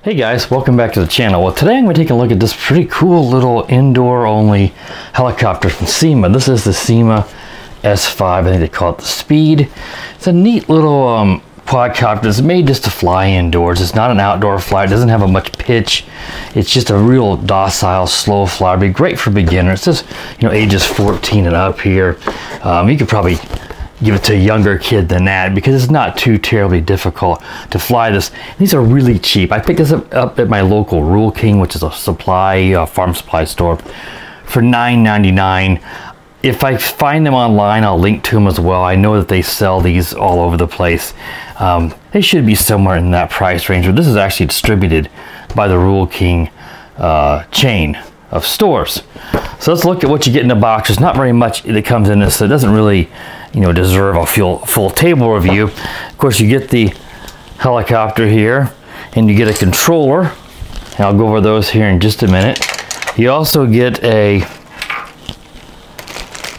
Hey guys, welcome back to the channel. Well, today I'm going to take a look at this pretty cool little indoor only helicopter from Syma. This is the Syma S5, I think they call it the Speed. It's a neat little quadcopter. It's made just to fly indoors. It's not an outdoor flight. It doesn't have a much pitch. It's just a real docile, slow flight. It'd be great for beginners. It's just, ages 14 and up here. You could probably give it to a younger kid than that because it's not too terribly difficult to fly this. These are really cheap. I picked this up at my local Rural King, which is a farm supply store, for $9.99. If I find them online, I'll link to them as well. I know that they sell these all over the place. They should be somewhere in that price range, but this is actually distributed by the Rural King chain of stores. So let's look at what you get in the box. There's not very much that comes in this, so it doesn't really deserve a full table review. Of course, you get the helicopter here, and you get a controller, and I'll go over those here in just a minute. You also get a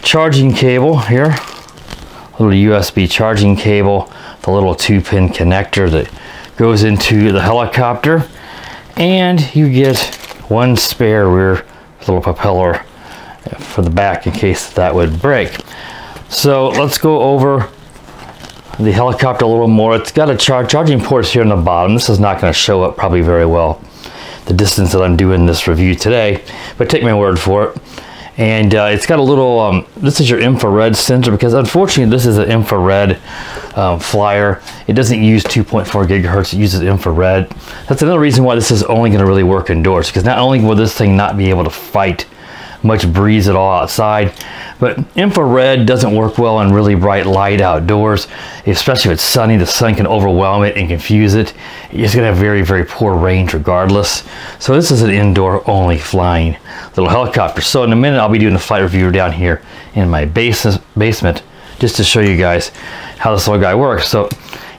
charging cable here, a little USB charging cable, the little 2-pin connector that goes into the helicopter, and you get one spare rear little propeller for the back in case that would break. So let's go over the helicopter a little more. It's got a charging ports here on the bottom. This is not going to show up probably very well the distance that I'm doing this review today, but take my word for it. And it's got a little, this is your infrared sensor, because unfortunately this is an infrared flyer. It doesn't use 2.4 gigahertz, it uses infrared. That's another reason why this is only going to really work indoors, because not only will this thing not be able to fight much breeze at all outside, but infrared doesn't work well in really bright light outdoors, especially if it's sunny. The sun can overwhelm it and confuse it. It's going to have very, very poor range regardless. So this is an indoor only flying little helicopter. So in a minute I'll be doing a flight review down here in my basement just to show you guys how this little guy works. So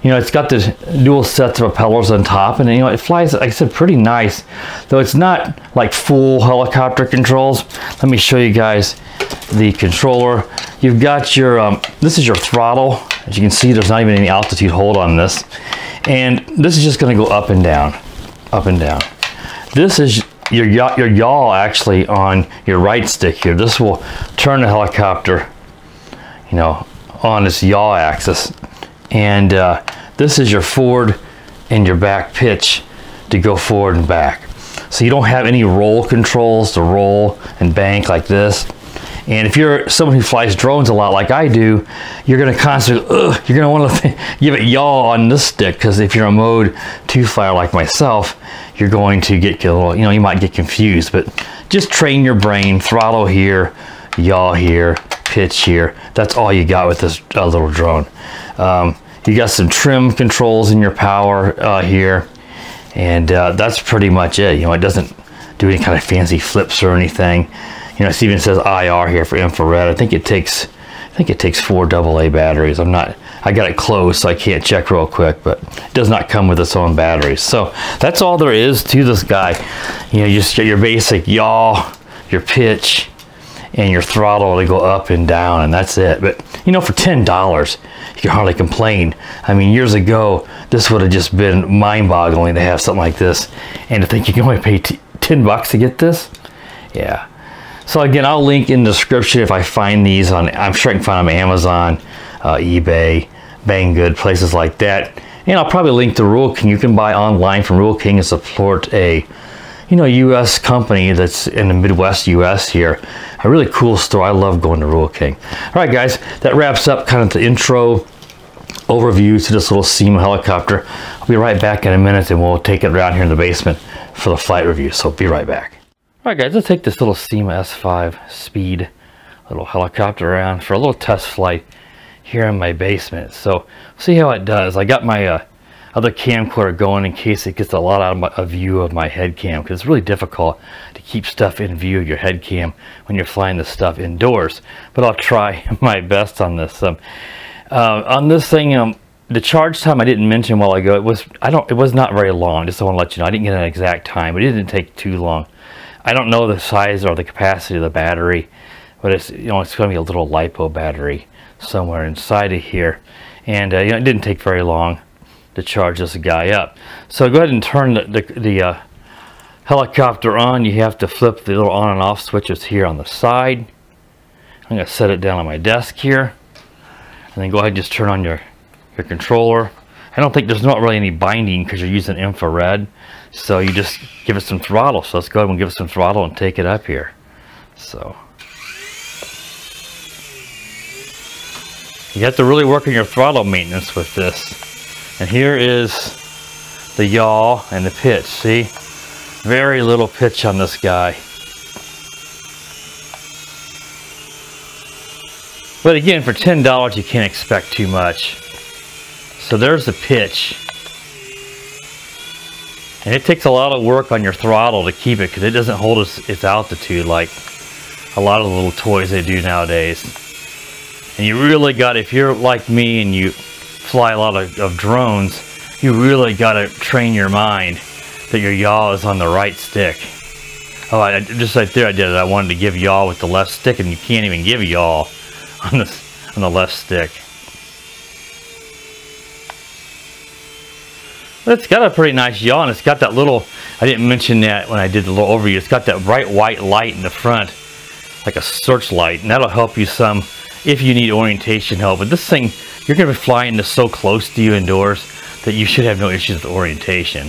it's got the dual sets of propellers on top, and it flies, like I said, pretty nice, though it's not like full helicopter controls. Let me show you guys the controller. You've got your this is your throttle. As you can see, there's not even any altitude hold on this, and this is just going to go up and down, up and down. This is your yaw actually on your right stick here. This will turn the helicopter on this yaw axis, and this is your forward and your back pitch to go forward and back. So you don't have any roll controls to roll and bank like this. And if you're someone who flies drones a lot like I do, you're going to constantly, you're going to want to give it yaw on this stick, because if you're a mode 2 flyer like myself, you're going to get a little, you might get confused. But just train your brain, throttle here, yaw here, pitch here. That's all you got with this little drone. You got some trim controls in your power here, and that's pretty much it. It doesn't do any kind of fancy flips or anything. It even says IR here for infrared. I think it takes 4 AA batteries. I got it closed, so I can't check real quick, but it does not come with its own batteries. So that's all there is to this guy. You just get your basic yaw, your pitch, and your throttle to go up and down, and that's it. But for $10, you can hardly complain. I mean, years ago, this would have just been mind-boggling to have something like this, and to think you can only pay $10 to get this. Yeah. So again, I'll link in the description if I find these on. I'm sure I can find them on Amazon, eBay, Banggood, places like that. And I'll probably link to Rural King. You can buy online from Rural King and support a U.S. company that's in the Midwest U.S. here. A really cool store. I love going to Rural King. All right, guys, that wraps up kind of the intro overview to this little Syma helicopter. I'll be right back in a minute, and we'll take it around here in the basement for the flight review. So be right back. All right, guys, let's take this little Syma S5 Speed little helicopter around for a little test flight here in my basement. So see how it does. I got my other camcorder going in case it gets a lot out of a view of my head cam, because it's really difficult to keep stuff in view of your head cam when you're flying this stuff indoors. But I'll try my best on this. On this thing, the charge time I didn't mention a while ago, it was not very long. Just want to let you know, I didn't get an exact time, but it didn't take too long. I don't know the size or the capacity of the battery, but it's it's going to be a little LiPo battery somewhere inside of here, and it didn't take very long to charge this guy up. So go ahead and turn the helicopter on. You have to flip the little on and off switches here on the side. I'm going to set it down on my desk here, and then go ahead and just turn on your controller. I don't think there's not really any binding because you're using infrared, so you just give it some throttle. So let's go ahead and give it some throttle and take it up here. So you have to really work on your throttle maintenance with this. And here is the yaw and the pitch. See, very little pitch on this guy. But again, for $10 you can't expect too much. So there's the pitch. And it takes a lot of work on your throttle to keep it, because it doesn't hold its altitude like a lot of the little toys they do nowadays. And you really got, if you're like me and you fly a lot of drones, you really got to train your mind that your yaw is on the right stick. Oh, just right there I did it. I wanted to give yaw with the left stick, and you can't even give yaw on the left stick. But it's got a pretty nice yaw, and it's got that little, I didn't mention that when I did the little overview, it's got that bright white light in the front, like a searchlight, and that'll help you some if you need orientation help. But this thing, you're going to be flying this so close to you indoors that you should have no issues with orientation.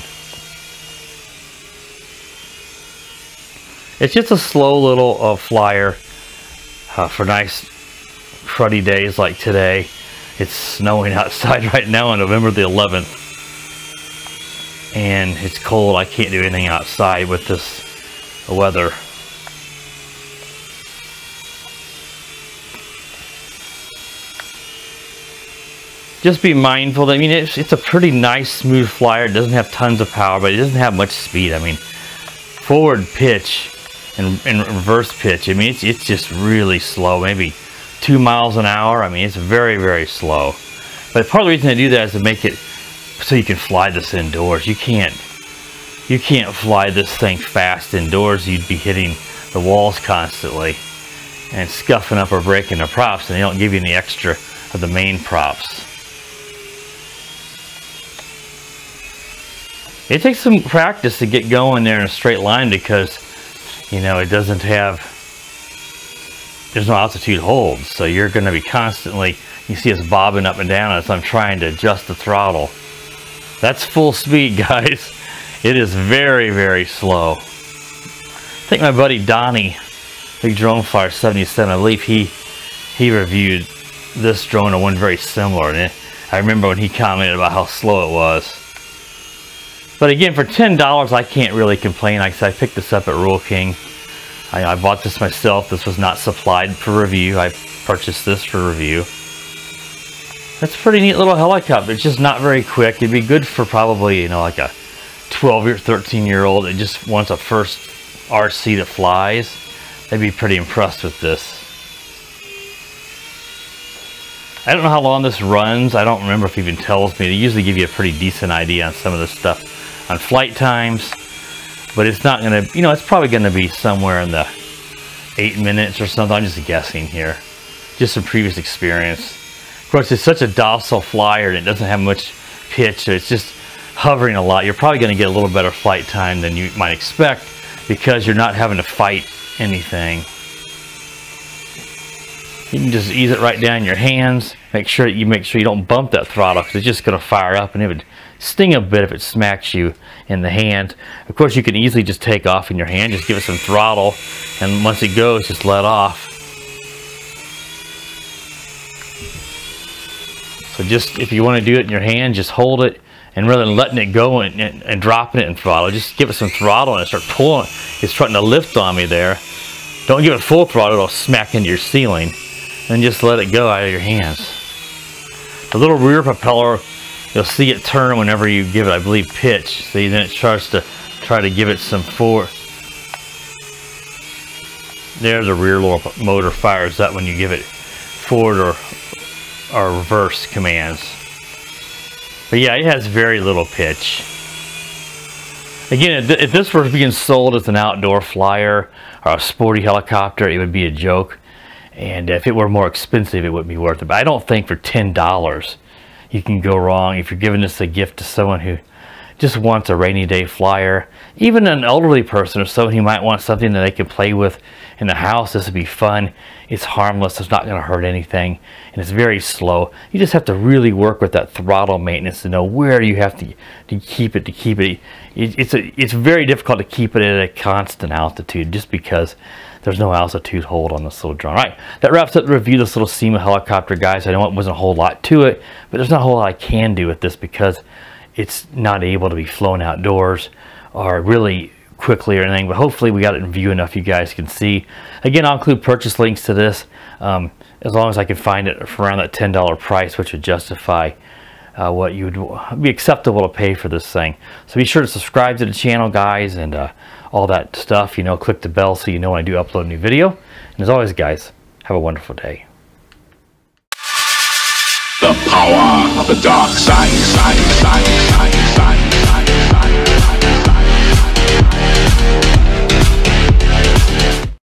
It's just a slow little flyer for nice cruddy days like today. It's snowing outside right now on November the 11th. And it's cold. I can't do anything outside with this weather. Just be mindful that, I mean, it's a pretty nice smooth flyer. It doesn't have tons of power, but it doesn't have much speed. I mean, forward pitch and reverse pitch, I mean, it's just really slow, maybe 2 miles an hour. I mean, it's very, very slow. But part of the reason I do that is to make it so you can fly this indoors. You can't fly this thing fast indoors. You'd be hitting the walls constantly and scuffing up or breaking the props, and they don't give you any extra of the main props. It takes some practice to get going there in a straight line, because you know it doesn't have, there's no altitude hold, so you're going to be constantly, you see us bobbing up and down as I'm trying to adjust the throttle. That's full speed, guys. It is very, very slow. I think my buddy Donnie, Big Drone Flyer 77, I believe he reviewed this drone or one very similar, and I remember when he commented about how slow it was. But again, for $10, I can't really complain. Like I said, I picked this up at Rural King. I bought this myself. This was not supplied for review. I purchased this for review. That's a pretty neat little helicopter. It's just not very quick. It'd be good for probably, you know, like a 12 or 13-year-old that just wants a first RC that flies. They'd be pretty impressed with this. I don't know how long this runs. I don't remember if it even tells me. They usually give you a pretty decent idea on some of this stuff on flight times. But it's not going to, you know, it's probably going to be somewhere in the 8 minutes or something. I'm just guessing here. Just from previous experience. Of course, it's such a docile flyer and it doesn't have much pitch, so it's just hovering a lot. You're probably going to get a little better flight time than you might expect, because you're not having to fight anything. You can just ease it right down in your hands. Make sure you don't bump that throttle, because it's just going to fire up, and it would sting a bit if it smacks you in the hand. Of course, you can easily just take off in your hand. Just give it some throttle, and once it goes, just let off. So just, if you want to do it in your hand, just hold it, and rather than letting it go and dropping it in throttle, just give it some throttle and start pulling. It's starting to lift on me there. Don't give it full throttle, it'll smack into your ceiling. And just let it go out of your hands. The little rear propeller, you'll see it turn whenever you give it, I believe, pitch. See, then it starts to try to give it some forward. There, the rear little motor fires up when you give it forward or reverse commands. But yeah, it has very little pitch. Again, if this were being sold as an outdoor flyer or a sporty helicopter, it would be a joke. And if it were more expensive, it wouldn't be worth it. But I don't think for $10 you can go wrong if you're giving this a gift to someone who just wants a rainy day flyer. Even an elderly person or someone who might want something that they can play with in the house. This would be fun. It's harmless. It's not going to hurt anything, and it's very slow. You just have to really work with that throttle maintenance to know where you have to keep it. It's very difficult to keep it at a constant altitude just because there's no altitude hold on this little drone. All right, that wraps up the review of this little Syma helicopter, guys. I know it wasn't a whole lot to it, but there's not a whole lot I can do with this because it's not able to be flown outdoors or really quickly or anything, but hopefully we got it in view enough you guys can see. Again, I'll include purchase links to this as long as I can find it for around that $10 price, which would justify what you would be acceptable to pay for this thing. So be sure to subscribe to the channel, guys, and all that stuff. You know, click the bell so you know when I do upload a new video. And as always, guys, have a wonderful day. The power of the dark side.